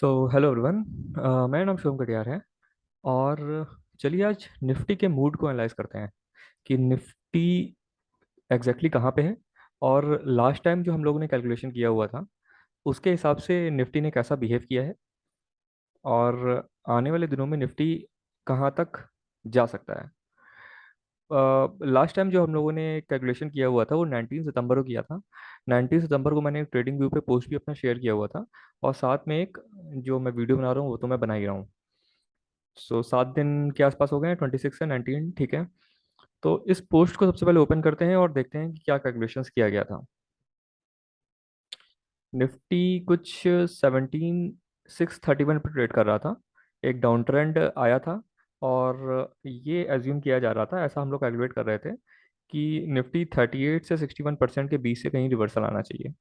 So hello everyone. मेरा नाम शुभम कटियार है। और चलिए आज निफ्टी के मूड को एनालाइज करते हैं कि निफ्टी एग्जैक्टली कहाँ पे है। और लास्ट टाइम जो हम लोगों ने कैलकुलेशन किया हुआ था उसके हिसाब से निफ्टी ने कैसा बिहेव किया है, और आने वाले दिनों में निफ्टी कहाँ तक जा सकता है। लास्ट टाइम जो हम लोगों ने कैलकुलेशन किया हुआ था वो 19 सितंबर को किया था। 19 सितंबर को मैंने एक ट्रेडिंग व्यू पे पोस्ट भी अपना शेयर किया हुआ था, और साथ में एक जो मैं वीडियो बना रहा हूँ वो तो मैं बना ही रहा हूँ। 7 दिन के आसपास हो गए हैं, 26 से 19, ठीक है। तो इस पोस्ट को सबसे पहले ओपन करते हैं और देखते हैं कि क्या कैलकुलेशंस किया गया था। निफ्टी कुछ 17,631 पर ट्रेड कर रहा था। एक डाउन ट्रेंड आया था, और ये एज्यूम किया जा रहा था, ऐसा हम लोग कैलकुलेट कर रहे थे कि निफ्टी 38 से 61% के बीच से कहीं रिवर्सल आना चाहिए।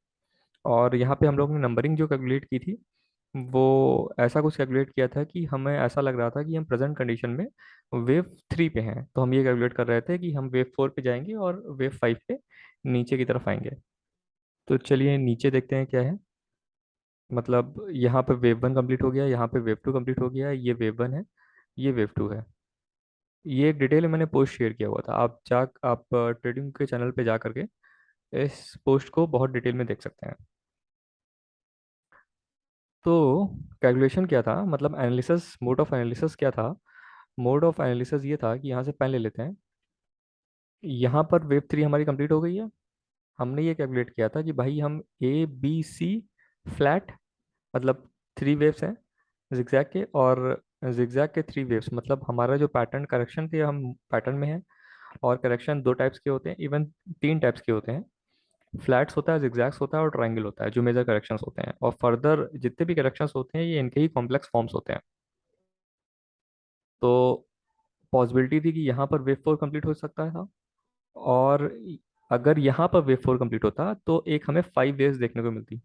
और यहाँ पे हम लोग ने नंबरिंग जो कैलकुलेट की थी वो ऐसा कुछ कैलकुलेट किया था कि हमें ऐसा लग रहा था कि हम प्रेजेंट कंडीशन में वेव 3 पे हैं, तो हम ये कैलकुलेट कर रहे थे कि हम वेव 4 पे जाएंगे और वेव 5 पे नीचे की तरफ आएंगे। तो चलिए नीचे देखते हैं क्या है। मतलब यहाँ पे वेव 1 कंप्लीट हो गया, यहाँ पे वेव 2 कंप्लीट हो गया, ये वेव 1 है, ये वेव 2 है। ये एक डिटेल मैंने पोस्ट शेयर किया हुआ था, आप ट्रेडिंग के चैनल पे जा करके इस पोस्ट को बहुत डिटेल में देख सकते हैं। तो कैलकुलेशन क्या था, मतलब एनालिसिस, मोड ऑफ एनालिसिस क्या था। मोड ऑफ एनालिसिस ये था कि यहाँ से पहले लेते हैं। यहाँ पर वेव 3 हमारी कंप्लीट हो गई है। हमने ये कैलकुलेट किया था कि भाई हम ABC फ्लैट, मतलब 3 वेव्स हैं जिगजैग के, और जिगजैग के 3 वेव्स, मतलब हमारा जो पैटर्न करेक्शन थे हम पैटर्न में है। और करेक्शन 2 टाइप्स के होते हैं, इवन 3 टाइप्स के होते हैं। फ्लैट्स होता है, जिगजैग्स होता है, और ट्रायंगल होता है जो मेजर करेक्शंस होते हैं। और फर्दर जितने भी करेक्शंस होते हैं ये इनके ही कॉम्प्लेक्स फॉर्म्स होते हैं। तो पॉसिबिलिटी थी कि यहाँ पर वेव 4 कंप्लीट हो सकता था, और अगर यहाँ पर वेव 4 कंप्लीट होता तो एक हमें 5 वेव्स देखने को मिलती।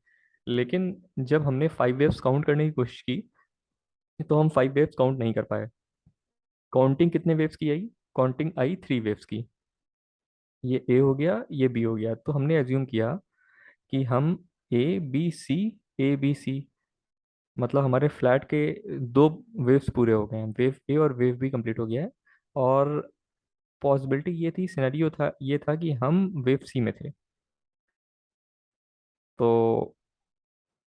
लेकिन जब हमने 5 वेव्स काउंट करने की कोशिश की तो हम 5 वेव्स काउंट नहीं कर पाए। काउंटिंग कितने वेव्स की आई? काउंटिंग आई 3 वेव्स की। ये ए हो गया, ये बी हो गया, तो हमने एज्यूम किया कि हम ए बी सी मतलब हमारे फ्लैट के 2 वेव्स पूरे हो गए हैं, वेव ए और वेव बी कंप्लीट हो गया है। और पॉसिबिलिटी ये थी, सिनेरियो था, ये था कि हम वेव C में थे। तो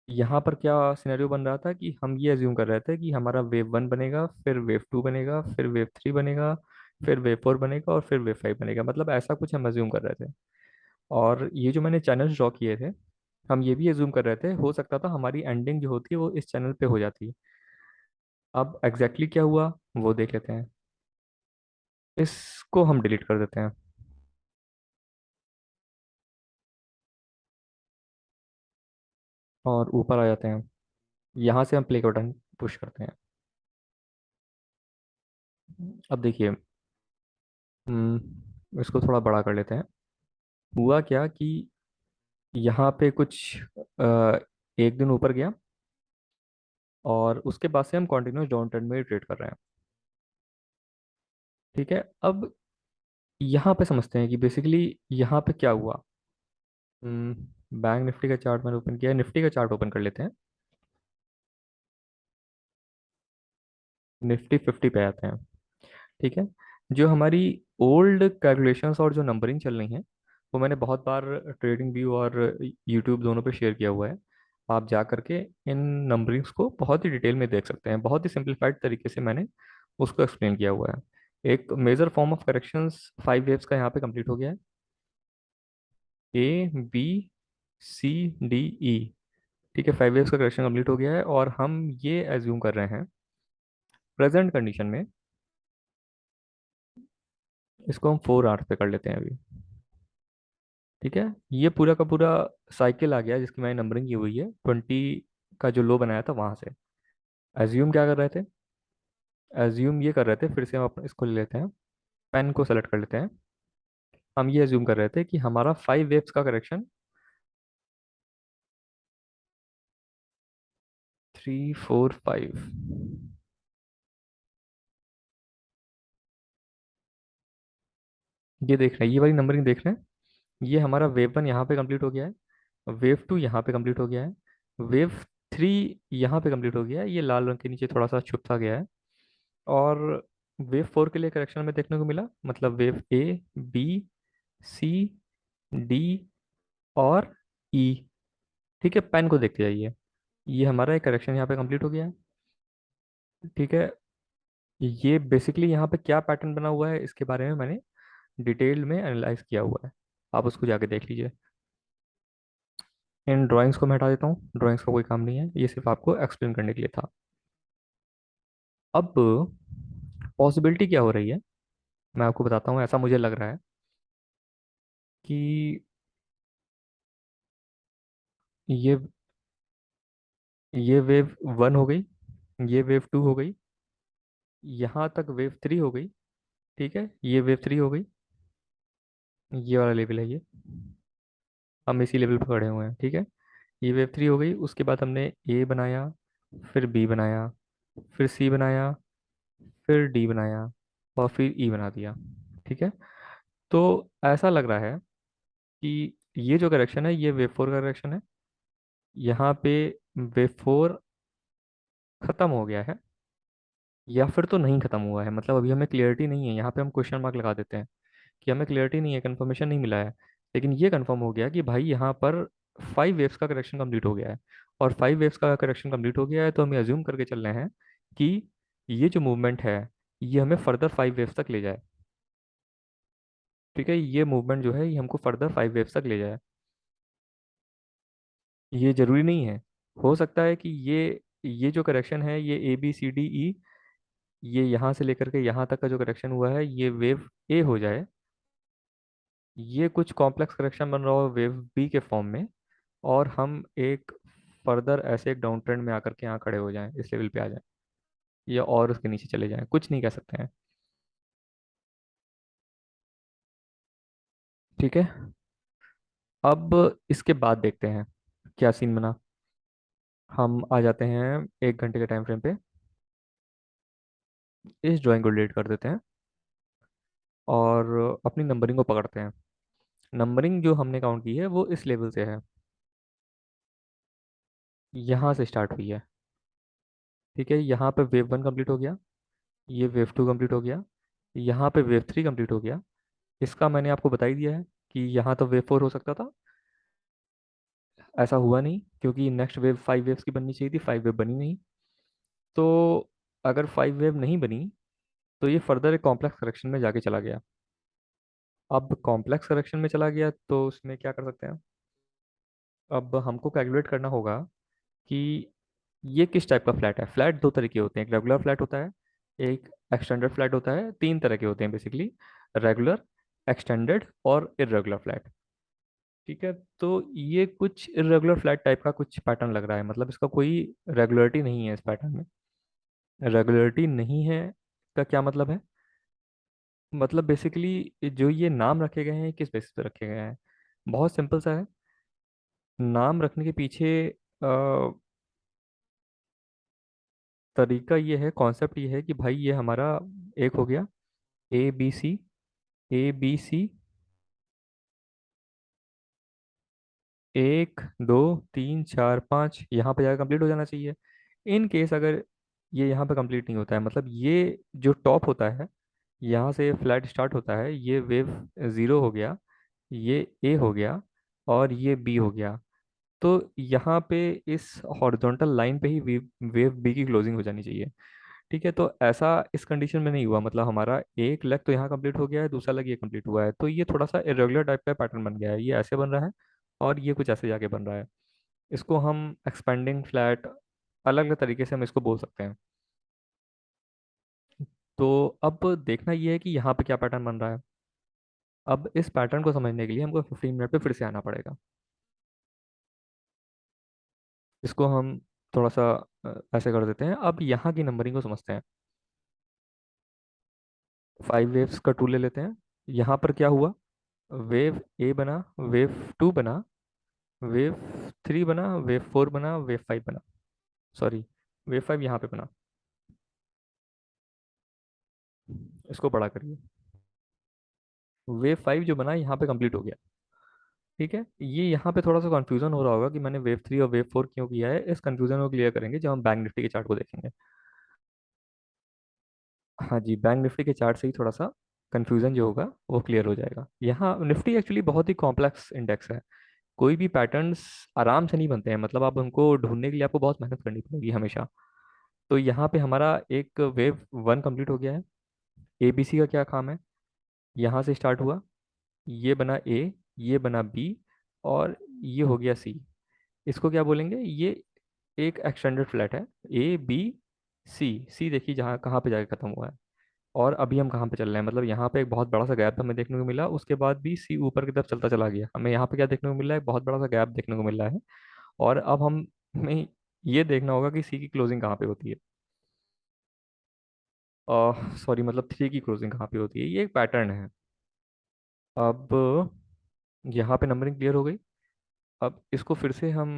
यहाँ पर क्या सिनेरियो बन रहा था कि हम ये एज्यूम कर रहे थे कि हमारा वेव 1 बनेगा, फिर वेव 2 बनेगा, फिर वेव 3 बनेगा, फिर वेव 4 बनेगा, और फिर वेव 5 बनेगा, मतलब ऐसा कुछ हम एज्यूम कर रहे थे। और ये जो मैंने चैनल्स ड्रॉ किए थे, हम ये भी एज्यूम कर रहे थे हो सकता था हमारी एंडिंग जो होती है वो इस चैनल पे हो जाती है। अब एग्जैक्टली क्या हुआ वो देख लेते हैं। इसको हम डिलीट कर देते हैं और ऊपर आ जाते हैं। यहाँ से हम प्ले का बटन पुश करते हैं। अब देखिए, इसको थोड़ा बड़ा कर लेते हैं। हुआ क्या कि यहाँ पे कुछ एक दिन ऊपर गया, और उसके बाद से हम कंटिन्यूस डाउन ट्रेंड में ट्रेड कर रहे हैं। ठीक है, अब यहाँ पे समझते हैं कि बेसिकली यहाँ पे क्या हुआ। बैंक निफ्टी का चार्ट मैंने ओपन किया है, निफ्टी का चार्ट ओपन कर लेते हैं। निफ्टी 50 पे आते हैं। ठीक है, जो हमारी ओल्ड कैलकुलेशंस और जो नंबरिंग चल रही हैं वो मैंने बहुत बार ट्रेडिंग व्यू और यूट्यूब दोनों पे शेयर किया हुआ है। आप जा करके इन नंबरिंग्स को बहुत ही डिटेल में देख सकते हैं, बहुत ही सिंप्लीफाइड तरीके से मैंने उसको एक्सप्लेन किया हुआ है। एक major form of corrections 5 waves का यहाँ पे कंप्लीट हो गया है। A B C D E, ठीक है, 5 वेव्स का करेक्शन कंप्लीट हो गया है, और हम ये एज्यूम कर रहे हैं प्रेजेंट कंडीशन में। इसको हम 4 आवर्स पे कर लेते हैं अभी। ठीक है, ये पूरा का पूरा साइकिल आ गया जिसकी मैंने नंबरिंग की हुई है 20 का जो लो बनाया था वहां से। एज्यूम क्या कर रहे थे? एज्यूम ये कर रहे थे, फिर से हम इसको ले लेते हैं, पेन को सेलेक्ट कर लेते हैं। हम ये एज्यूम कर रहे थे कि हमारा 5 वेव्स का करेक्शन 3 4 5, ये देख रहे हैं, ये वाली नंबरिंग देख रहे हैं। ये हमारा वेव 1 यहाँ पे कंप्लीट हो गया है, वेव 2 यहाँ पे कंप्लीट हो गया है, वेव थ्री यहाँ पे कंप्लीट हो गया है, ये लाल रंग के नीचे थोड़ा सा छुप सा गया है। और वेव फोर के लिए करेक्शन में देखने को मिला, मतलब वेव ए, बी, सी, डी और ई। ठीक है, पेन को देखते जाइए। ये हमारा एक करेक्शन यहाँ पे कंप्लीट हो गया है। ठीक है, ये बेसिकली यहाँ पे क्या पैटर्न बना हुआ है इसके बारे में मैंने डिटेल में एनालाइज किया हुआ है, आप उसको जाके देख लीजिए। इन ड्राइंग्स को मैं हटा देता हूँ, ड्राइंग्स का कोई काम नहीं है, ये सिर्फ आपको एक्सप्लेन करने के लिए था। अब पॉसिबिलिटी क्या हो रही है, मैं आपको बताता हूँ। ऐसा मुझे लग रहा है कि ये ये वेव वन हो गई, ये वेव टू हो गई, यहाँ तक वेव थ्री हो गई। ठीक है, ये वेव थ्री हो गई, ये वाला लेवल है ये, हम इसी लेवल पर खड़े हुए हैं। ठीक है, ये वेव थ्री हो गई, उसके बाद हमने ए बनाया, फिर बी बनाया, फिर सी बनाया, फिर डी बनाया, और फिर ई बना दिया। ठीक है, तो ऐसा लग रहा है कि ये जो करेक्शन है ये वेव फोर का करेक्शन है। यहाँ पे वेव फोर खत्म हो गया है, या फिर तो नहीं खत्म हुआ है, मतलब अभी हमें क्लियरिटी नहीं है, यहाँ पे हम क्वेश्चन मार्क लगा देते हैं कि हमें क्लियरिटी नहीं है, कंफर्मेशन नहीं मिला है। लेकिन ये कंफर्म हो गया कि भाई यहाँ पर फाइव वेव्स का करेक्शन कंप्लीट हो गया है। और फाइव वेव्स का करेक्शन कंप्लीट हो गया है तो हम अज्यूम करके चल रहे हैं कि ये जो मूवमेंट है ये हमें फर्दर फाइव वेव्स तक ले जाए। ठीक है, ये मूवमेंट जो है ये हमको फर्दर फाइव वेव्स तक ले जाए। ये जरूरी नहीं है, हो सकता है कि ये जो करेक्शन है ये ए बी सी डी ई, ये यहाँ से लेकर के यहाँ तक का जो करेक्शन हुआ है ये वेव ए हो जाए। ये कुछ कॉम्प्लेक्स करेक्शन बन रहा हो वेव बी के फॉर्म में, और हम एक फर्दर ऐसे एक डाउन ट्रेंड में आकर के यहाँ खड़े हो जाएं, इस लेवल पे आ जाएं, या और उसके नीचे चले जाएं, कुछ नहीं कह सकते हैं। ठीक है, अब इसके बाद देखते हैं क्या सीन बना। हम आ जाते हैं 1 घंटे के टाइम फ्रेम पे, इस ड्राइंग को डिलीट कर देते हैं और अपनी नंबरिंग को पकड़ते हैं। नंबरिंग जो हमने काउंट की है वो इस लेवल से है, यहाँ से स्टार्ट हुई है। ठीक है, यहाँ पे वेव वन कंप्लीट हो गया, ये वेव टू कंप्लीट हो गया, यहाँ पे वेव थ्री कंप्लीट हो गया। इसका मैंने आपको बता ही दिया है कि यहाँ तो वेव फोर हो सकता था, ऐसा हुआ नहीं क्योंकि नेक्स्ट वेव फाइव वेव्स की बननी चाहिए थी, फाइव वेव बनी नहीं। तो अगर फाइव वेव नहीं बनी तो ये फर्दर एक कॉम्प्लेक्स करेक्शन में जाके चला गया। अब कॉम्प्लेक्स करेक्शन में चला गया तो उसमें क्या कर सकते हैं, अब हमको कैलकुलेट करना होगा कि ये किस टाइप का फ्लैट है। फ्लैट दो तरह के होते हैं, एक रेगुलर फ्लैट होता है, एक एक्सटेंडेड फ्लैट होता है। तीन तरह के होते हैं बेसिकली, रेगुलर, एक्सटेंडेड और इरेगुलर फ्लैट। ठीक है, तो ये कुछ इरेगुलर फ्लैट टाइप का कुछ पैटर्न लग रहा है, मतलब इसका कोई रेगुलरिटी नहीं है इस पैटर्न में। रेगुलरिटी नहीं है का क्या मतलब है, मतलब बेसिकली जो ये नाम रखे गए हैं किस बेसिस पे रखे गए हैं, बहुत सिंपल सा है। नाम रखने के पीछे तरीका ये है, कॉन्सेप्ट ये है कि भाई ये हमारा एक हो गया ए बी सी, ए बी सी, एक दो तीन चार पाँच यहाँ पे जाकर कंप्लीट हो जाना चाहिए। इन केस अगर ये यहाँ पे कंप्लीट नहीं होता है, मतलब ये जो टॉप होता है यहाँ से फ्लैट स्टार्ट होता है, ये वेव ज़ीरो हो गया, ये ए हो गया, और ये बी हो गया। तो यहाँ पे इस हॉरिजॉन्टल लाइन पे ही वेव वेव बी की क्लोजिंग हो जानी चाहिए। ठीक है, तो ऐसा इस कंडीशन में नहीं हुआ, मतलब हमारा एक लेग तो यहाँ कंप्लीट हो गया है, दूसरा लेग ये कंप्लीट हुआ है, तो ये थोड़ा सा इरेगुलर टाइप का पैटर्न बन गया है, ये ऐसे बन रहा है और ये कुछ ऐसे जाके बन रहा है। इसको हम एक्सपेंडिंग फ्लैट, अलग अलग तरीके से हम इसको बोल सकते हैं। तो अब देखना ये है कि यहाँ पे क्या पैटर्न बन रहा है। अब इस पैटर्न को समझने के लिए हमको 15 मिनट पे फिर से आना पड़ेगा। इसको हम थोड़ा सा ऐसे कर देते हैं, अब यहाँ की नंबरिंग को समझते हैं। फाइव वेव्स का टू ले लेते हैं। यहाँ पर क्या हुआ, वेव ए बना, वेव टू बना, वेव थ्री बना, वेव फोर बना, वेव फाइव बना, सॉरी वेव फाइव यहाँ पे बना। इसको बड़ा करिए, वेव फाइव जो बना यहाँ पे कंप्लीट हो गया। ठीक है, ये यहाँ पे थोड़ा सा कंफ्यूजन हो रहा होगा कि मैंने वेव 3 और वेव 4 क्यों किया है। इस कंफ्यूजन को क्लियर करेंगे जब हम बैंक निफ्टी के चार्ट को देखेंगे। हाँ जी, बैंक निफ्टी के चार्ट से ही थोड़ा सा कंफ्यूजन जो होगा वो क्लियर हो जाएगा। यहाँ निफ्टी एक्चुअली बहुत ही कॉम्प्लेक्स इंडेक्स है। कोई भी पैटर्न्स आराम से नहीं बनते हैं, मतलब आप उनको ढूंढने के लिए आपको बहुत मेहनत करनी पड़ेगी हमेशा। तो यहाँ पे हमारा एक वेव 1 कंप्लीट हो गया है। एबीसी का क्या काम है, यहाँ से स्टार्ट हुआ, ये बना ए, ये बना बी, और ये हो गया सी। इसको क्या बोलेंगे, ये एक एक्सटेंडेड फ्लैट है। ए बी सी, सी देखिए जहाँ कहाँ पे जाके खत्म हुआ है। और अभी हम कहाँ पे चल रहे हैं, मतलब यहाँ पे एक बहुत बड़ा सा गैप हमें देखने को मिला, उसके बाद भी सी ऊपर की तरफ चलता चला गया। हमें यहाँ पे क्या देखने को मिला है, एक बहुत बड़ा सा गैप देखने को मिल रहा है। और अब हमें ये देखना होगा कि सी की क्लोजिंग कहाँ पे होती है। सॉरी, मतलब थ्री की क्लोजिंग कहाँ पे होती है, ये एक पैटर्न है। अब यहाँ पे नंबरिंग क्लियर हो गई। अब इसको फिर से हम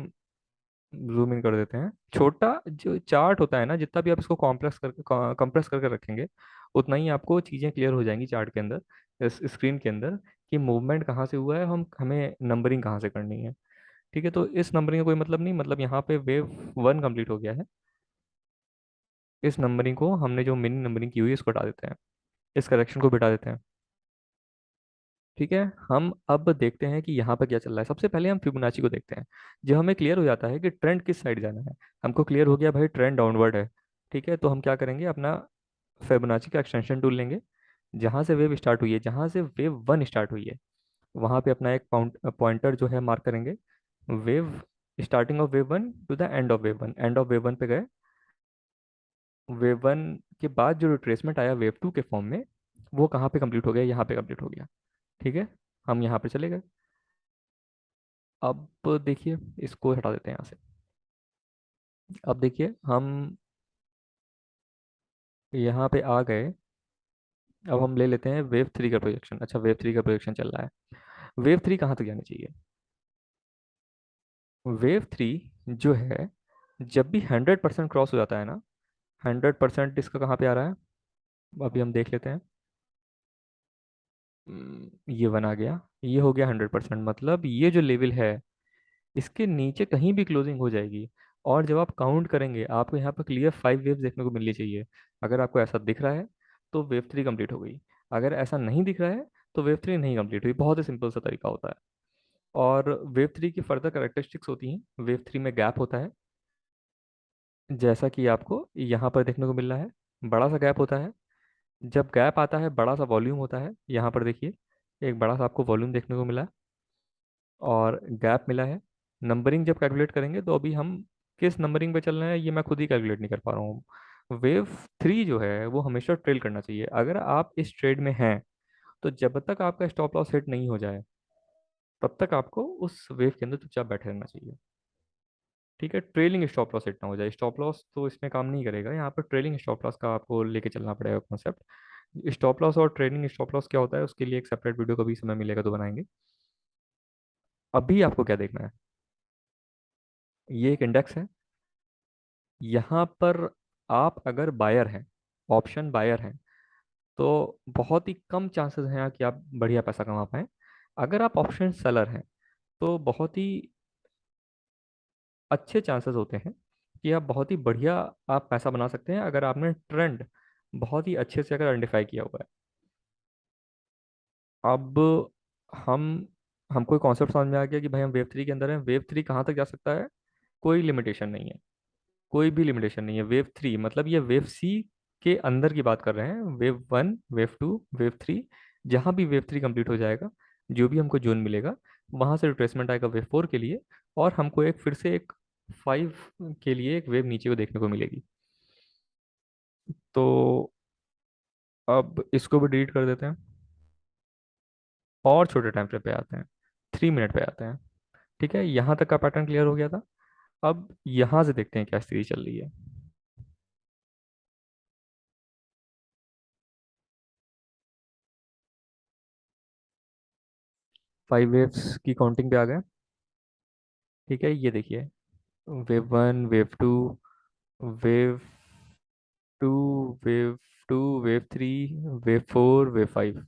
जूम इन कर देते हैं। छोटा जो चार्ट होता है ना, जितना भी आप इसको कॉम्प्रेस करके कंप्रेस करके रखेंगे, उतना ही आपको चीज़ें क्लियर हो जाएंगी चार्ट के अंदर, इस स्क्रीन के अंदर, कि मूवमेंट कहाँ से हुआ है, हमें नंबरिंग कहाँ से करनी है। ठीक है, तो इस नंबरिंग का कोई मतलब नहीं, मतलब यहाँ पे वेव 1 कंप्लीट हो गया है। इस नंबरिंग को हमने जो मिनी नंबरिंग की हुई है इसको हटा देते हैं, इस करेक्शन को बिठा देते हैं। ठीक है, हम अब देखते हैं कि यहाँ पर क्या चल रहा है। सबसे पहले हम फिबोनाची को देखते हैं। जब हमें क्लियर हो जाता है कि ट्रेंड किस साइड जाना है, हमको क्लियर हो गया भाई ट्रेंड डाउनवर्ड है। ठीक है, तो हम क्या करेंगे, अपना फिबोनाची का एक्सटेंशन टूल लेंगे। जहाँ से वेव स्टार्ट हुई है, जहाँ से वेव 1 स्टार्ट हुई है, वहाँ पे अपना एक पॉइंटर जो है मार्क करेंगे। Wave starting of wave 1 to the end of wave 1, end of wave 1 पे गए। वेव 1 के बाद जो रिट्रेसमेंट आया वेव 2 के फॉर्म में, वो कहाँ पे कंप्लीट हो गया, यहाँ पे कंप्लीट हो गया। ठीक है, हम यहाँ पे चले गए। अब देखिए, इसको हटा देते हैं यहाँ से। अब देखिए, हम यहाँ पे आ गए। अब हम ले लेते हैं वेव 3 का प्रोजेक्शन। अच्छा, वेव 3 का प्रोजेक्शन चल रहा है। वेव 3 कहाँ तक जानी चाहिए। वेव 3 जो है, जब भी 100% क्रॉस हो जाता है ना, 100% इसका कहाँ पे आ रहा है, अभी हम देख लेते हैं। ये बन आ गया, ये हो गया 100%, मतलब ये जो लेवल है, इसके नीचे कहीं भी क्लोजिंग हो जाएगी। और जब आप काउंट करेंगे, आपको यहाँ पर क्लियर 5 वेव्स देखने को मिलनी चाहिए। अगर आपको ऐसा दिख रहा है तो वेव 3 कंप्लीट हो गई। अगर ऐसा नहीं दिख रहा है तो वेव 3 नहीं कंप्लीट हुई। बहुत ही सिंपल सा तरीका होता है। और वेव 3 की फर्दर करेक्टरिस्टिक्स होती हैं। वेव 3 में गैप होता है, जैसा कि आपको यहाँ पर देखने को मिल रहा है। बड़ा सा गैप होता है। जब गैप आता है, बड़ा सा वॉल्यूम होता है। यहाँ पर देखिए, एक बड़ा सा आपको वॉल्यूम देखने को मिला है और गैप मिला है। नंबरिंग जब कैलकुलेट करेंगे, तो अभी हम किस नंबरिंग पे चल रहे हैं ये मैं खुद ही कैलकुलेट नहीं कर पा रहा हूँ। वेव 3 जो है वो हमेशा ट्रेल करना चाहिए। अगर आप इस ट्रेड में हैं, तो जब तक आपका स्टॉप लॉस हिट नहीं हो जाए, तब तक आपको उस वेव के अंदर चुपचाप बैठे रहना चाहिए। ठीक है, ट्रेलिंग स्टॉप लॉस हिट ना हो जाए। स्टॉप लॉस तो इसमें काम नहीं करेगा, यहाँ पर ट्रेलिंग स्टॉप लॉस का आपको लेके चलना पड़ेगा कॉन्सेप्ट। स्टॉप लॉस और ट्रेलिंग स्टॉप लॉस क्या होता है, उसके लिए एक सेपरेट वीडियो कभी समय मिलेगा तो बनाएंगे। अभी आपको क्या देखना है, ये एक इंडेक्स है। यहाँ पर आप अगर बायर हैं, ऑप्शन बायर हैं, तो बहुत ही कम चांसेस हैं कि आप बढ़िया पैसा कमा पाएं। अगर आप ऑप्शन सेलर हैं, तो बहुत ही अच्छे चांसेस होते हैं कि आप बहुत ही बढ़िया आप पैसा बना सकते हैं, अगर आपने ट्रेंड बहुत ही अच्छे से अगर आइडेंटिफाई किया हुआ है। अब हम हमको कॉन्सेप्ट समझ में आ गया कि भाई हम वेव 3 के अंदर हैं। वेव 3 कहाँ तक जा सकता है, कोई लिमिटेशन नहीं है। कोई भी लिमिटेशन नहीं है। वेव 3 मतलब ये वेव सी के अंदर की बात कर रहे हैं। वेव 1, वेव 2, वेव 3, जहाँ भी वेव 3 कंप्लीट हो जाएगा, जो भी हमको जोन मिलेगा, वहां से रिट्रेसमेंट आएगा वेव 4 के लिए। और हमको एक फिर से एक 5 के लिए एक वेव नीचे को देखने को मिलेगी। तो अब इसको भी डिलीट कर देते हैं और छोटे टाइम फ्रेम पे आते हैं, 3 मिनट पे आते हैं। ठीक है, यहाँ तक का पैटर्न क्लियर हो गया था। अब यहाँ से देखते हैं क्या स्थिति चल रही है। 5 वेव्स की काउंटिंग पे आ गए। ठीक है, ये देखिए, wave 1, wave 2, wave 2, wave 2, wave 3, wave 4, wave 5।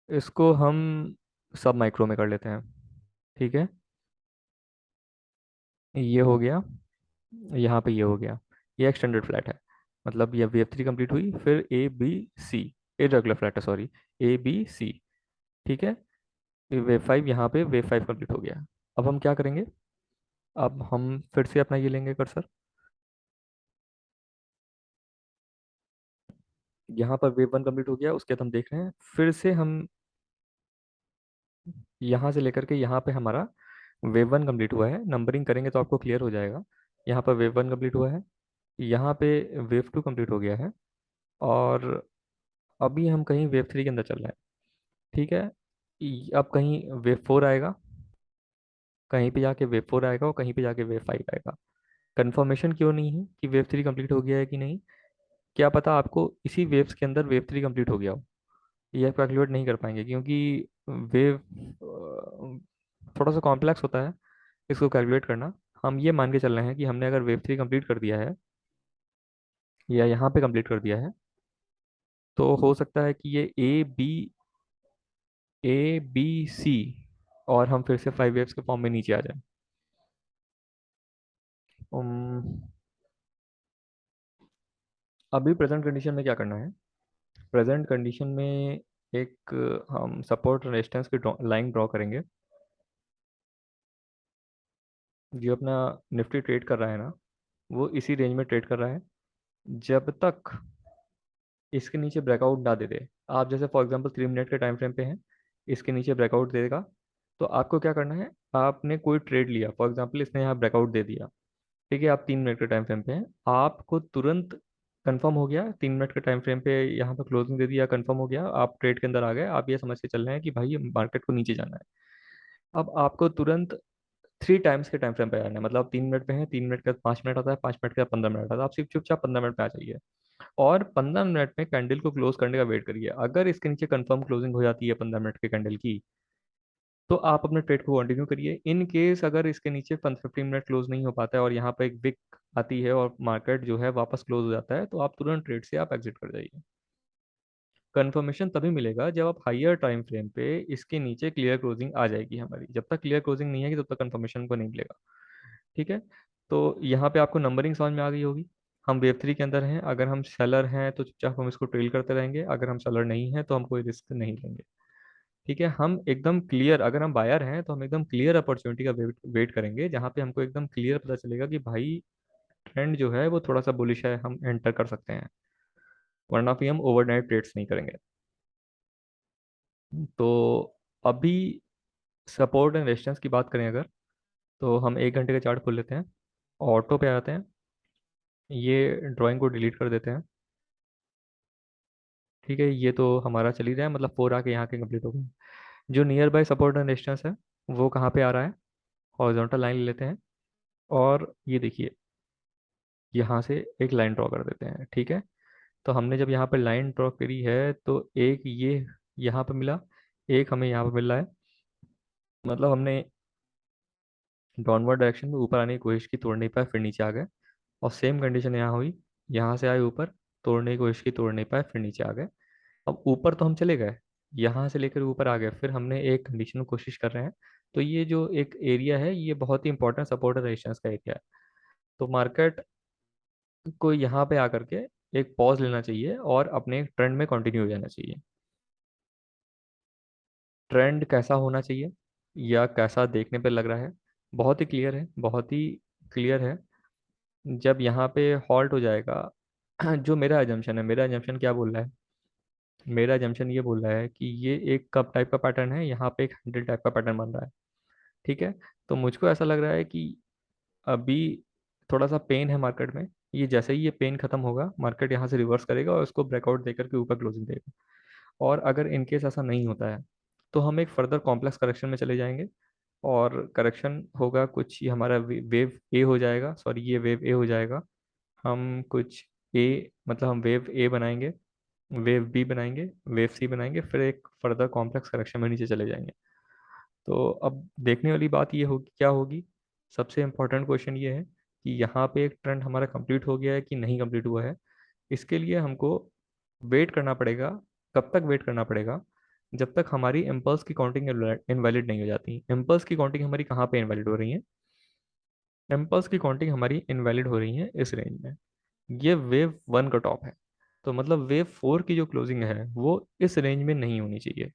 इसको हम सब माइक्रो में कर लेते हैं। ठीक है, ये हो गया, यहाँ पे ये हो गया, ये एक्सटेंडेड फ्लैट है। मतलब ये वेव थ्री कंप्लीट हुई, फिर A B C, irregular flat है सॉरी, ए बी सी। ठीक है, वेव फाइव, यहाँ पे वेव फाइव कंप्लीट हो गया। अब हम क्या करेंगे, अब हम फिर से अपना ये लेंगे कर्सर, यहाँ पर वेव वन कंप्लीट हो गया, उसके बाद हम देख रहे हैं फिर से हम यहाँ से लेकर के यहाँ पे हमारा वेव वन कंप्लीट हुआ है, नंबरिंग करेंगे तो आपको क्लियर हो जाएगा। यहाँ पर वेव वन कंप्लीट हुआ है, यहाँ पे वेव टू कंप्लीट हो गया है, और अभी हम कहीं वेव थ्री के अंदर चल रहे हैं। ठीक है, अब कहीं वेव फोर आएगा, कहीं पे जाके वेव फोर आएगा, और कहीं पे जाके वेव फाइव आएगा। कंफर्मेशन क्यों नहीं है कि वेव थ्री कंप्लीट हो गया है कि नहीं, क्या पता आपको इसी वेव्स के अंदर वेव थ्री कंप्लीट हो गया हो, ये आप कैलकुलेट नहीं कर पाएंगे क्योंकि वेव थोड़ा सा कॉम्प्लेक्स होता है इसको कैलकुलेट करना। हम ये मान के चल रहे हैं कि हमने अगर वेव थ्री कंप्लीट कर दिया है या यहाँ पे कंप्लीट कर दिया है, तो हो सकता है कि ये ए बी सी, और हम फिर से फाइव वेव्स के फॉर्म में नीचे आ जाए। अभी प्रेजेंट कंडीशन में क्या करना है, प्रेजेंट कंडीशन में एक हम सपोर्ट रेजिस्टेंस की लाइन ड्रॉ करेंगे। जो अपना निफ्टी ट्रेड कर रहा है ना, वो इसी रेंज में ट्रेड कर रहा है जब तक इसके नीचे ब्रेकआउट ना दे दे। आप जैसे फॉर एग्जांपल 3 मिनट के टाइम फ्रेम पे हैं, इसके नीचे ब्रेकआउट देगा, तो आपको क्या करना है, आपने कोई ट्रेड लिया, फॉर एग्जांपल इसने यहाँ ब्रेकआउट दे दिया, ठीक है, आप 3 मिनट के टाइम फ्रेम पे हैं, आपको तुरंत कंफर्म हो गया, 3 मिनट के टाइम फ्रेम पे यहाँ पर क्लोजिंग दे दिया, कंफर्म हो गया, आप ट्रेड के अंदर आ गए, आप ये समझ के चल रहे हैं कि भाई मार्केट को नीचे जाना है। अब आपको तुरंत 3 टाइम्स के टाइम फ्रेम पे आना है, मतलब आप 3 मिनट पे हैं, 3 मिनट के बाद 5 मिनट आता है, 5 मिनट के बाद 15 मिनट आता है, आप सिर्फ चुपचाप 15 मिनट पे आ जाइए, और 15 मिनट में कैंडल को क्लोज करने का वेट करिए। अगर इसके नीचे कंफर्म क्लोजिंग हो जाती है 15 मिनट के कैंडल की, तो आप अपने ट्रेड को कंटिन्यू करिए। इन केस अगर इसके नीचे 15 मिनट क्लोज नहीं हो पाता है और यहाँ पे एक विक आती है और मार्केट जो है वापस क्लोज हो जाता है, तो आप तुरंत ट्रेड से आप एग्जिट कर जाइए। कंफर्मेशन तभी मिलेगा जब आप हाइयर टाइम फ्रेम पे इसके नीचे क्लियर क्लोजिंग आ जाएगी हमारी, जब तक क्लियर क्लोजिंग नहीं आएगी तब तक कंफर्मेशन को नहीं मिलेगा। ठीक है, तो यहाँ पे आपको नंबरिंग समझ में आ गई होगी। हम वेब थ्री के अंदर हैं, अगर हम सेलर हैं तो चुपचाप हम इसको ट्रेल करते रहेंगे, अगर हम सेलर नहीं हैं तो हम कोई रिस्क नहीं लेंगे। ठीक है, हम एकदम क्लियर, अगर हम बायर हैं तो हम एकदम क्लियर अपॉर्चुनिटी का वेट करेंगे, जहाँ पे हमको एकदम क्लियर पता चलेगा कि भाई ट्रेंड जो है वो थोड़ा सा बुलिश है, हम एंटर कर सकते हैं, वरना फिर हम ओवरनाइट ट्रेड्स नहीं करेंगे। तो अभी सपोर्ट एंड रेजिस्टेंस की बात करें अगर, तो हम 1 घंटे का चार्ट खोल लेते हैं, ऑटो पे आते हैं, ये ड्राइंग को डिलीट कर देते हैं। ठीक है, ये तो हमारा चल ही रहा है, मतलब फोर आके यहाँ के कंप्लीट हो गए। जो near by support and resistance है वो कहाँ पे आ रहा है, हॉरिजॉन्टल लाइन ले लेते हैं, और ये देखिए यहाँ से एक लाइन ड्रॉ कर देते हैं। ठीक है, तो हमने जब यहाँ पे लाइन ड्रॉ करी है तो एक ये यहाँ पे मिला, एक हमें यहाँ पे मिल रहा है, मतलब हमने डाउनवर्ड डायरेक्शन में ऊपर आने की कोशिश की, तोड़ नहीं पाए, फिर नीचे आ गए, और सेम कंडीशन यहाँ हुई, यहाँ से आए ऊपर, तोड़ने की कोशिश की, तोड़ नहीं पाए, फिर नीचे आ गए। अब ऊपर तो हम चले गए, यहाँ से लेकर ऊपर आ गए, फिर हमने एक कंडीशन में कोशिश कर रहे हैं, तो ये जो एक एरिया है ये बहुत ही इंपॉर्टेंट सपोर्ट और रेजिस्टेंस का एरिया है। तो मार्केट को यहाँ पे आकर के एक पॉज लेना चाहिए और अपने ट्रेंड में कंटिन्यू हो जाना चाहिए। ट्रेंड कैसा होना चाहिए या कैसा देखने पे लग रहा है, बहुत ही क्लियर है, बहुत ही क्लियर है। जब यहाँ पे हॉल्ट हो जाएगा जो मेरा एजम्पशन है, मेरा एजम्पशन क्या बोल रहा है, मेरा एजम्पशन ये बोल रहा है कि ये एक कप टाइप का पैटर्न है, यहाँ पे एक हैंडल टाइप का पैटर्न बन रहा है। ठीक है, तो मुझको ऐसा लग रहा है कि अभी थोड़ा सा पेन है मार्केट में, ये जैसे ही ये पेन खत्म होगा मार्केट यहाँ से रिवर्स करेगा और उसको ब्रेकआउट देकर के ऊपर क्लोजिंग देगा। और अगर इनकेस ऐसा नहीं होता है तो हम एक फर्दर कॉम्प्लेक्स करेक्शन में चले जाएंगे, और करेक्शन होगा कुछ, ये हमारा वेव ए हो जाएगा, सॉरी ये वेव ए हो जाएगा, हम कुछ ए, मतलब हम वेव ए बनाएंगे, वेव बी बनाएंगे, वेव सी बनाएंगे, फिर एक फर्दर कॉम्प्लेक्स करेक्शन में नीचे चले जाएंगे। तो अब देखने वाली बात ये होगी, क्या होगी, सबसे इम्पोर्टेंट क्वेश्चन ये है कि यहाँ पे एक ट्रेंड हमारा कंप्लीट हो गया है कि नहीं कंप्लीट हुआ है। इसके लिए हमको वेट करना पड़ेगा। कब तक वेट करना पड़ेगा, जब तक हमारी इम्पल्स की काउंटिंग इनवैलिड नहीं हो जाती। इम्पल्स की काउंटिंग हमारी कहाँ पे इनवैलिड हो रही है? इम्पल्स की काउंटिंग हमारी इनवैलिड हो रही है इस रेंज में। ये वेव वन का टॉप है। तो मतलब वेव फोर की जो क्लोजिंग है वो इस रेंज में नहीं होनी चाहिए।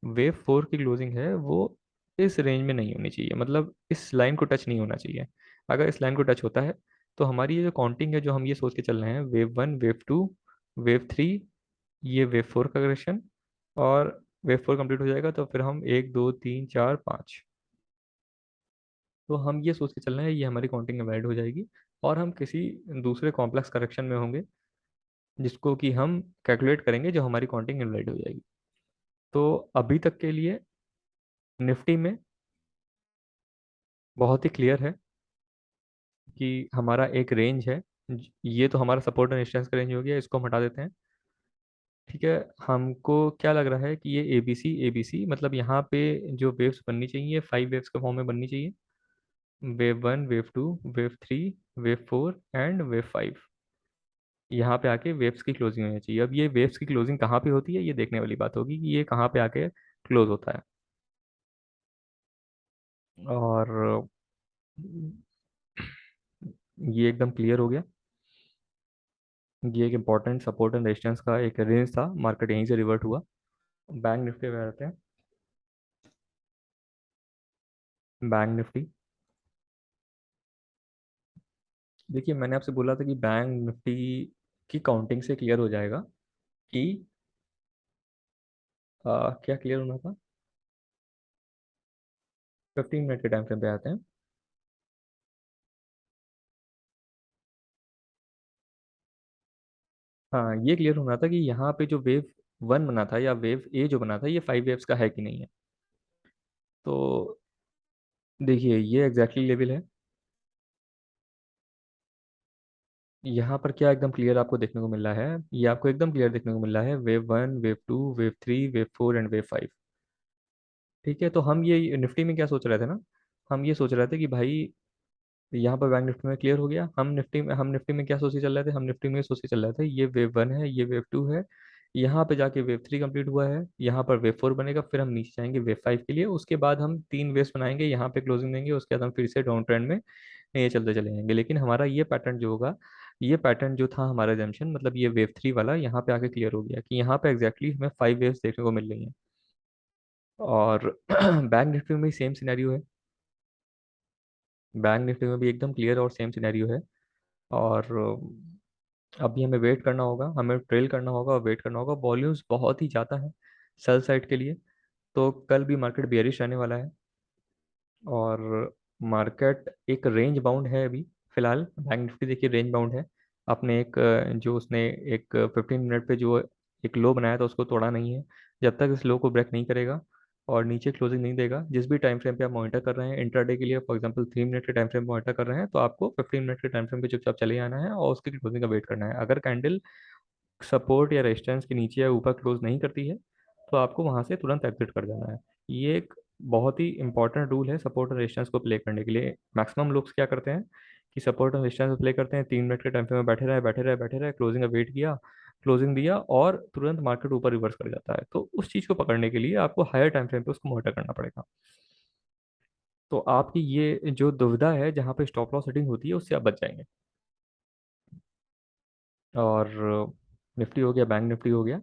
वेव फोर की क्लोजिंग है वो इस रेंज में नहीं होनी चाहिए, मतलब इस लाइन को टच नहीं होना चाहिए। अगर इस लाइन को टच होता है तो हमारी ये जो काउंटिंग है, जो हम ये सोच के चल रहे हैं, wave one, wave two, wave three, ये वेव फोर का करेक्शन, और वेव फोर कंप्लीट हो जाएगा तो फिर हम एक दो तीन चार पाँच, तो हम ये सोच के चल रहे हैं ये हमारी काउंटिंग वैलिड हो जाएगी। और हम किसी दूसरे कॉम्प्लेक्स करेक्शन में होंगे जिसको कि हम कैलकुलेट करेंगे, जो हमारी काउंटिंग इनवैलिड हो जाएगी। तो अभी तक के लिए निफ्टी में बहुत ही क्लियर है कि हमारा एक रेंज है। ये तो हमारा सपोर्ट एंड रेजिस्टेंस का रेंज हो गया, इसको हम हटा देते हैं। ठीक है। हमको क्या लग रहा है कि ये एबीसी मतलब यहाँ पे जो वेव्स बननी चाहिए, 5 वेव्स के फॉर्म में बननी चाहिए। Wave one, wave two, wave three, wave four and wave five. यहाँ पे आके वेव्स की क्लोजिंग होनी चाहिए। अब ये वेव्स की क्लोजिंग कहाँ पे होती है, ये देखने वाली बात होगी कि ये कहाँ पे आके क्लोज होता है। और ये एकदम क्लियर हो गया। ये एक इंपॉर्टेंट सपोर्ट एंड रेजिस्टेंस का एक रेंज था, मार्केट यहीं से रिवर्ट हुआ। बैंक निफ्टी में रहते हैं। बैंक निफ्टी, देखिए मैंने आपसे बोला था कि बैंक निफ्टी की काउंटिंग से क्लियर हो जाएगा कि क्या क्लियर होना था। 15 मिनट के टाइम फ्रेम पे आते हैं। हाँ, ये क्लियर होना था कि यहाँ पे जो वेव वन बना था या वेव ए जो बना था, ये 5 वेव्स का है कि नहीं है। तो देखिए ये एग्जैक्टली लेवल है। यहाँ पर क्या एकदम क्लियर आपको देखने को मिल रहा है, ये आपको एकदम क्लियर देखने को मिल रहा है, wave one, wave two, wave three, wave four and wave five. ठीक है। तो हम ये निफ्टी में क्या सोच रहे थे ना, हम ये सोच रहे थे कि भाई यहाँ पर बैंक निफ्टी में क्लियर हो गया। हम निफ्टी में क्या सोच के चल रहे थे, हम निफ्टी में सोच के चल रहे थे ये वेव वन है, ये वेव टू है, यहाँ पे जाके वेव थ्री कंप्लीट हुआ है, यहाँ पर वेव फोर बनेगा, फिर हम नीचे जाएंगे वेव फाइव के लिए, उसके बाद हम 3 वेव्स बनाएंगे, यहाँ पे क्लोजिंग देंगे, उसके बाद हम फिर से डाउन ट्रेंड में ये चलते चले जाएंगे। लेकिन हमारा ये पैटर्न जो होगा, ये पैटर्न जो था हमारा जंक्शन, मतलब ये वेव थ्री वाला, यहाँ पे आके क्लियर हो गया कि यहाँ पे एग्जैक्टली हमें 5 वेव्स देखने को मिल रही हैं। और बैंक निफ्टी में भी सेम सिनेरियो है। बैंक निफ्टी में भी एकदम क्लियर और सेम सिनेरियो है। और अभी हमें वेट करना होगा, हमें ट्रेल करना होगा और वेट करना होगा। वॉल्यूम्स बहुत ही ज़्यादा है सेल साइड के लिए। तो कल भी मार्केट बेयरिश रहने वाला है। और मार्केट एक रेंज बाउंड है अभी फिलहाल। बैंक निफ्टी देखिए रेंज बाउंड है। आपने एक जो उसने एक 15 मिनट पे जो एक लो बनाया था उसको तोड़ा नहीं है। जब तक इस लो को ब्रेक नहीं करेगा और नीचे क्लोजिंग नहीं देगा, जिस भी टाइम फ्रेम पे आप मॉनिटर कर रहे हैं इंट्राडे के लिए, फॉर एग्जांपल 3 मिनट के टाइम फ्रेम मॉनिटर कर रहे हैं, तो आपको 15 मिनट के टाइम फ्रेम पे चुपचाप चले आना है और उसकी क्लोजिंग का वेट करना है। अगर कैंडल सपोर्ट या रेजिस्टेंस के नीचे या ऊपर क्लोज नहीं करती है तो आपको वहां से तुरंत एग्जिट कर देना है। ये एक बहुत ही इंपॉर्टेंट रूल है सपोर्ट और रेजिस्टेंस को प्ले करने के लिए। मैक्सिमम लोग क्या करते हैं कि सपोर्ट और रेजिस्टेंस को प्ले करते हैं, 3 मिनट के टाइम फ्रेम में बैठे रहे बैठे रहे बैठे रहे, क्लोजिंग का वेट किया, क्लोजिंग दिया और तुरंत मार्केट ऊपर रिवर्स कर जाता है। तो उस चीज को पकड़ने के लिए आपको हायर टाइम फ्रेम पे उसको मॉनिटर करना पड़ेगा। तो आपकी ये जो दुविधा है जहाँ पे स्टॉप लॉस सेटिंग होती है उससे आप बच जाएंगे। और निफ्टी हो गया, बैंक निफ्टी हो गया।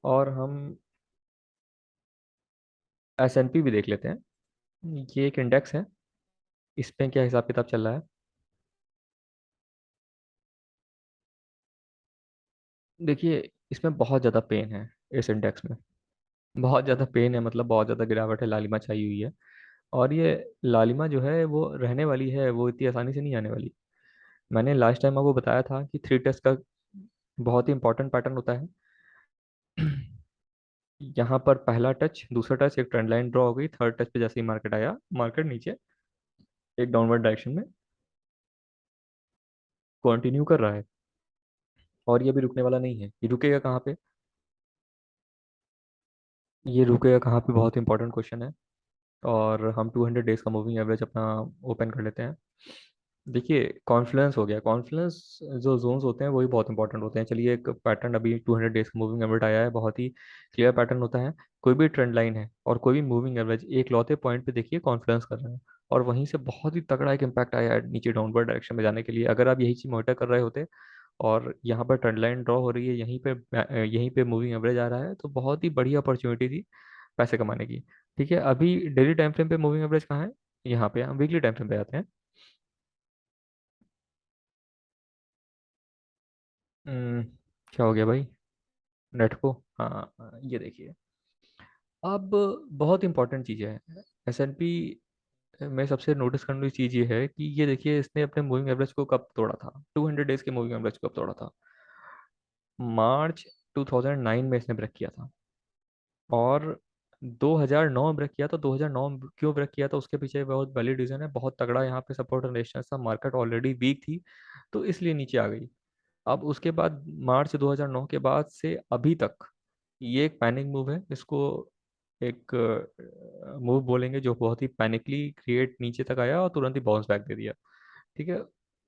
और हम S&P भी देख लेते हैं। ये एक इंडेक्स है, इस पे क्या हिसाब किताब चल रहा है। देखिए इसमें बहुत ज़्यादा पेन है इस इंडेक्स में। बहुत ज़्यादा पेन है, मतलब बहुत ज़्यादा गिरावट है, लालिमा छाई हुई है। और ये लालिमा जो है वो रहने वाली है, वो इतनी आसानी से नहीं आने वाली। मैंने लास्ट टाइम आपको बताया था कि 3 टेस्ट का बहुत ही इंपॉर्टेंट पैटर्न होता है। यहाँ पर पहला टच, दूसरा टच, एक ट्रेंड लाइन ड्रॉ हो गई, थर्ड टच पे जैसे ही मार्केट आया, मार्केट नीचे एक डाउनवर्ड डायरेक्शन में कंटिन्यू कर रहा है। और ये भी रुकने वाला नहीं है। ये रुकेगा कहाँ पे? ये रुकेगा कहाँ पे, बहुत इंपॉर्टेंट क्वेश्चन है। और हम 200 डेज का मूविंग एवरेज अपना ओपन कर लेते हैं। देखिए, कॉन्फ्लुएंस हो गया, कॉन्फ्लुएंस जो जोन्स होते हैं वही बहुत इंपॉर्टेंट होते हैं। चलिए, एक पैटर्न अभी 200 डेज का मूविंग एवरेज आया है, बहुत ही क्लियर पैटर्न होता है। कोई भी ट्रेंड लाइन है और कोई भी मूविंग एवरेज एक लौते पॉइंट पे देखिए कॉन्फ्लुएंस कर रहे हैं, और वहीं से बहुत ही तगड़ा एक इम्पैक्ट आया है नीचे डाउनवर्ड डायरेक्शन में जाने के लिए। अगर आप यही चीज मॉनिटर कर रहे होते और यहाँ पर ट्रेंड लाइन ड्रॉ हो रही है, यहीं पे मूविंग एवरेज आ रहा है, तो बहुत ही बढ़िया अपॉर्चुनिटी थी पैसे कमाने की। ठीक है, अभी डेली टाइम फ्रेम पे मूविंग एवरेज कहाँ है? यहाँ पे हम वीकली टाइम फ्रेम पे आते हैं। हम्म, क्या हो गया भाई? नेट को, हाँ ये देखिए। अब बहुत इंपॉर्टेंट चीज़ है एस एन पी में, सबसे नोटिस करने वाली चीज़ ये है कि ये देखिए इसने अपने मूविंग एवरेज को कब तोड़ा था, 200 डेज के मूविंग एवरेज को कब तोड़ा था? मार्च 2009 में इसने ब्रेक किया था। और 2009 में ब्रेक किया, तो 2009 में क्यों ब्रेक किया था उसके पीछे बहुत वैलिड रीजन है, बहुत तगड़ा यहाँ पे सपोर्ट एंड रेजिस्टेंस था, मार्केट ऑलरेडी वीक थी, तो इसलिए नीचे आ गई। अब उसके बाद मार्च 2009 के बाद से अभी तक ये एक पैनिक मूव है, इसको एक मूव बोलेंगे जो बहुत ही पैनिकली क्रिएट नीचे तक आया और तुरंत ही बाउंस बैक दे दिया। ठीक है,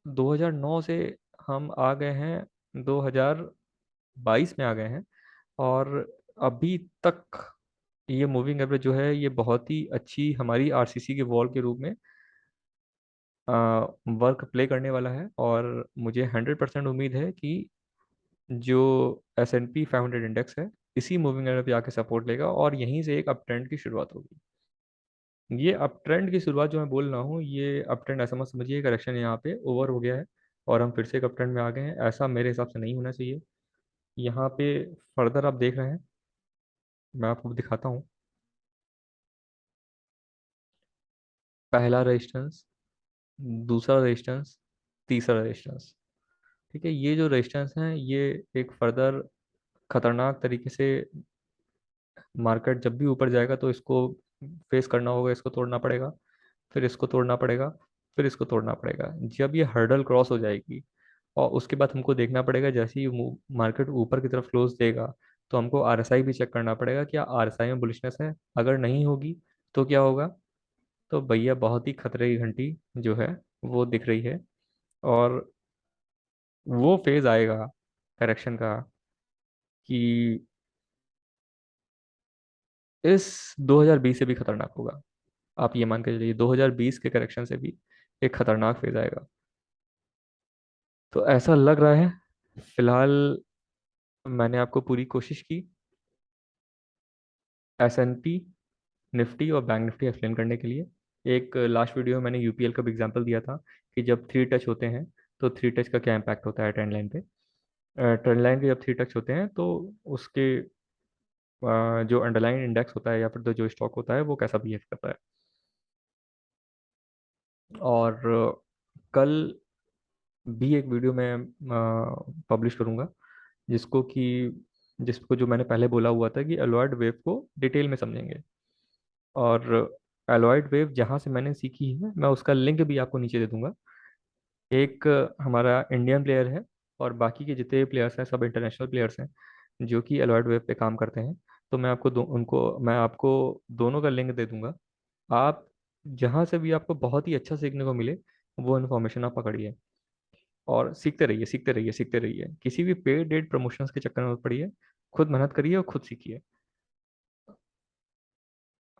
2009 से हम आ गए हैं 2022 में आ गए हैं, और अभी तक ये मूविंग एवरेज जो है ये बहुत ही अच्छी हमारी आरसीसी के वॉल के रूप में वर्क प्ले करने वाला है। और मुझे 100% उम्मीद है कि जो S&P 500 इंडेक्स है इसी मूविंग एवरेज पे आके सपोर्ट लेगा, और यहीं से एक अप ट्रेंड की शुरुआत होगी। ये अप ट्रेंड की शुरुआत जो मैं बोल रहा हूँ, ये अप ट्रेंड ऐसा मत समझिए करेक्शन यहाँ पे ओवर हो गया है और हम फिर से एक अप ट्रेंड में आ गए हैं, ऐसा मेरे हिसाब से नहीं होना चाहिए। यहाँ पे फर्दर आप देख रहे हैं, मैं आपको दिखाता हूँ। पहला रेजिस्टेंस, दूसरा रेजिस्टेंस, तीसरा रेजिस्टेंस। ठीक है, ये जो रेजिस्टेंस हैं ये एक फर्दर खतरनाक तरीके से मार्केट जब भी ऊपर जाएगा तो इसको फेस करना होगा, इसको तोड़ना पड़ेगा, फिर इसको तोड़ना पड़ेगा, फिर इसको तोड़ना पड़ेगा। जब ये हर्डल क्रॉस हो जाएगी और उसके बाद हमको देखना पड़ेगा, जैसे ही मार्केट ऊपर की तरफ क्लोज देगा तो हमको आरएसआई भी चेक करना पड़ेगा, क्या आरएसआई में बुलिशनेस है। अगर नहीं होगी तो क्या होगा? तो भैया बहुत ही खतरे की घंटी जो है वो दिख रही है, और वो फेज आएगा करेक्शन का कि इस 2020 से भी खतरनाक होगा। आप ये मान के चलिए 2020 के करेक्शन से भी एक खतरनाक फेज आएगा। तो ऐसा लग रहा है फिलहाल मैंने आपको पूरी कोशिश की S&P, निफ्टी और बैंक निफ्टी एक्सप्लेन करने के लिए। एक लास्ट वीडियो में मैंने यूपीएल का भी एग्जांपल दिया था कि जब थ्री टच होते हैं तो थ्री टच का क्या इम्पैक्ट होता है ट्रेंड लाइन पे। ट्रेंड लाइन पे जब थ्री टच होते हैं तो उसके जो अंडरलाइन इंडेक्स होता है या फिर तो जो स्टॉक होता है वो कैसा बिहेव करता है। और कल भी एक वीडियो मैं पब्लिश करूंगा जिसको जो मैंने पहले बोला हुआ था कि एलॉयड वेव को डिटेल में समझेंगे। और एलॉयड वेव जहाँ से मैंने सीखी है मैं उसका लिंक भी आपको नीचे दे दूंगा। एक हमारा इंडियन प्लेयर है और बाकी के जितने प्लेयर्स हैं सब इंटरनेशनल प्लेयर्स हैं जो कि एलॉयड वेव पे काम करते हैं। तो मैं आपको दोनों का लिंक दे दूंगा। आप जहाँ से भी आपको बहुत ही अच्छा सीखने को मिले वो इन्फॉर्मेशन आप पकड़िए और सीखते रहिए, सीखते रहिए, सीखते रहिए। किसी भी पेड डेट प्रमोशंस के चक्कर में मत पड़िए, खुद मेहनत करिए और खुद सीखिए।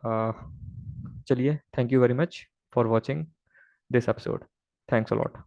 आ, चलिए, thank you very much for watching this episode. Thanks a lot.